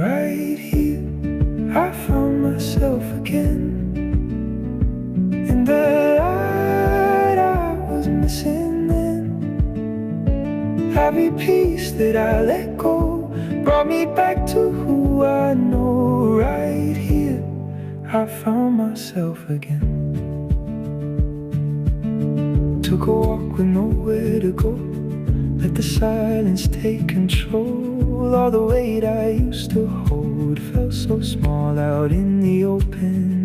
right here I found myself again. In the light I was missing then, happy peace that I let go brought me back to who I know. Right here I found myself again. Took a walk with nowhere to go, let the silence take control. All the weight I used to hold felt so small out in the open.